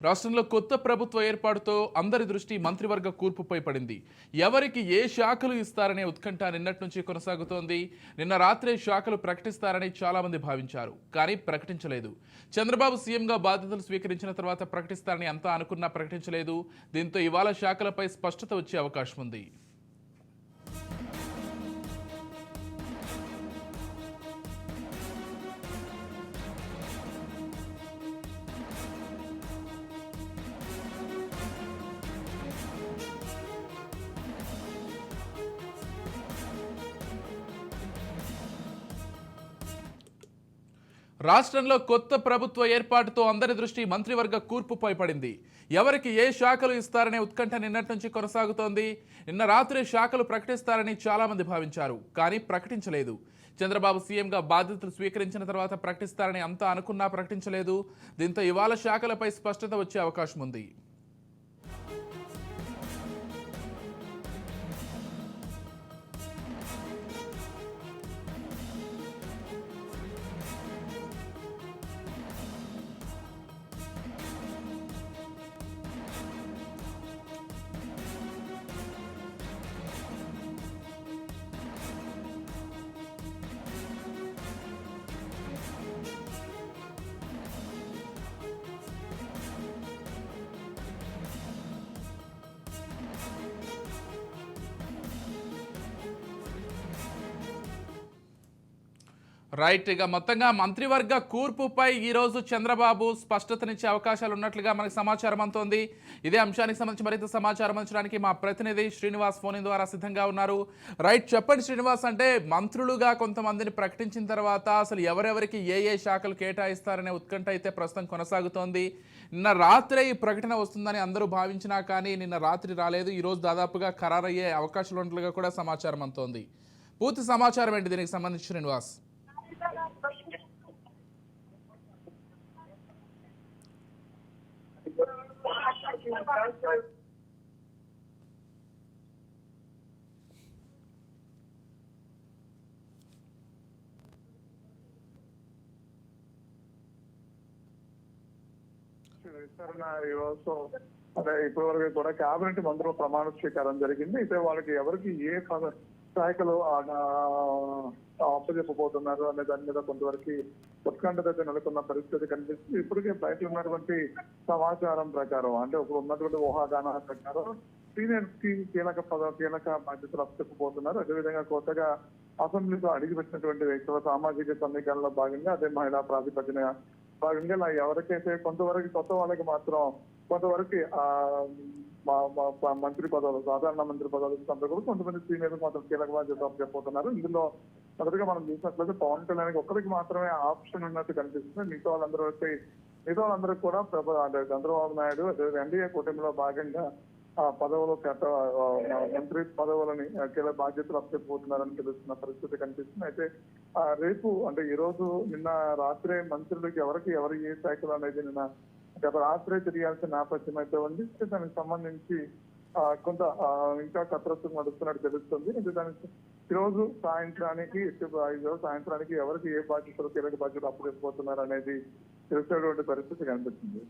రాష్ట్రంలో కొత్త ప్రభుత్వ ఏర్పాటుతో అందరి దృష్టి మంత్రివర్గ కూర్పుపై పడింది. ఎవరికి ఏ శాఖలు ఇస్తారనే ఉత్కంఠ నిన్నటి నుంచి కొనసాగుతోంది. నిన్న రాత్రే శాఖలు ప్రకటిస్తారని చాలా మంది భావించారు, కానీ ప్రకటించలేదు. చంద్రబాబు సీఎంగా బాధ్యతలు స్వీకరించిన తర్వాత ప్రకటిస్తారని అంతా అనుకున్నా ప్రకటించలేదు. దీంతో ఇవాళ శాఖలపై స్పష్టత వచ్చే అవకాశం ఉంది. రాష్ట్రంలో కొత్త ప్రభుత్వ ఏర్పాటుతో అందరి దృష్టి మంత్రివర్గ కూర్పుపై పడింది. ఎవరికి ఏ శాఖలు ఇస్తారనే ఉత్కంఠ నిన్నటి నుంచి కొనసాగుతోంది. నిన్న రాత్రి శాఖలు ప్రకటిస్తారని చాలా మంది భావించారు, కానీ ప్రకటించలేదు. చంద్రబాబు సీఎంగా బాధ్యతలు స్వీకరించిన తర్వాత ప్రకటిస్తారని అంతా అనుకున్నా ప్రకటించలేదు. దీంతో ఇవాళ శాఖలపై స్పష్టత వచ్చే అవకాశం ఉంది. రైట్, ఇక మొత్తంగా మంత్రివర్గ కూర్పుపై ఈరోజు చంద్రబాబు స్పష్టతనిచ్చే అవకాశాలు ఉన్నట్లుగా మనకి సమాచారం అందుతోంది. ఇదే అంశానికి సంబంధించి మరింత సమాచారం అందించడానికి మా ప్రతినిధి శ్రీనివాస్ ఫోన్ ద్వారా సిద్ధంగా ఉన్నారు. రైట్, చెప్పండి శ్రీనివాస్, అంటే మంత్రులుగా కొంతమందిని ప్రకటించిన తర్వాత అసలు ఎవరెవరికి ఏ ఏ శాఖలు కేటాయిస్తారనే ఉత్కంఠ అయితే ప్రస్తుతం కొనసాగుతోంది. నిన్న రాత్రే ఈ ప్రకటన వస్తుందని అందరూ భావించినా కానీ నిన్న రాత్రి రాలేదు. ఈరోజు దాదాపుగా ఖరారయ్యే అవకాశాలు ఉన్నట్లుగా కూడా సమాచారం అందుతోంది. పూర్తి సమాచారం ఏంటి దీనికి సంబంధించి శ్రీనివాస్? విస్తరణ ఈరోజు అంటే ఇప్పటి వరకు కూడా కేబినెట్ మంత్రుల ప్రమాణ స్వీకారం జరిగింది. అయితే వాళ్ళకి ఎవరికి ఏ శాఖలు అప్పచెప్పబోతున్నారు అనే దాని మీద కొంతవరకు ఉత్కంఠత నెలకొన్న పరిస్థితి కనిపిస్తుంది. ఇప్పటికే బయట ఉన్నటువంటి సమాచారం ప్రకారం, అంటే ఇప్పుడు ఉన్నటువంటి ఊహాగానాల ప్రకారం సీనియర్ కీలక బాధ్యతలు అప్పచెప్పబోతున్నారు. అదేవిధంగా కొత్తగా అసెంబ్లీలో అడిగిపెట్టినటువంటి వ్యక్తుల సామాజిక సమీకరణలో భాగంగా, అదే మహిళా ప్రాతిపదికన భాగంగా ఇలా ఎవరికైతే కొంతవరకు కొత్త వాళ్ళకి మాత్రం కొంతవరకు మంత్రి పదవులు, సాధారణ మంత్రి పదవులు కూడా కొంతమంది సీనియర్లు మాత్రం కీలక బాధ్యత చెప్పబోతున్నారు. ఇందులో మొదటిగా మనం చూసినట్లయితే పవన్ కళ్యాణ్ ఒక్కరికి మాత్రమే ఆప్షన్ ఉన్నట్టు కనిపిస్తుంది. మిగతా వాళ్ళందరూ కూడా అంటే చంద్రబాబు నాయుడు ఎన్డీఏ కూటమిలో భాగంగా పదవులు మంత్రి పదవులని కీలక బాధ్యతలు అప్పచెప్పబోతున్నారని తెలుస్తున్న పరిస్థితి కనిపిస్తుంది. అయితే రేపు అంటే ఈ రోజు నిన్న రాత్రే మంత్రులకి ఎవరు ఏ శాఖలు అనేది నిన్న గత రాత్రే తెలియాల్సిన నేపథ్యం అయితే ఉంది. దానికి సంబంధించి కొంత ఇంకా కసరత్తు నడుస్తున్నట్టు తెలుస్తుంది. అంటే దానికి ఈరోజు సాయంత్రానికి ఎవరికి ఏ బాధ్యతలు కీలక బాధ్యతలు అప్పచెప్పబోతున్నారు అనేది తెలిసేటువంటి పరిస్థితి కనిపిస్తుంది.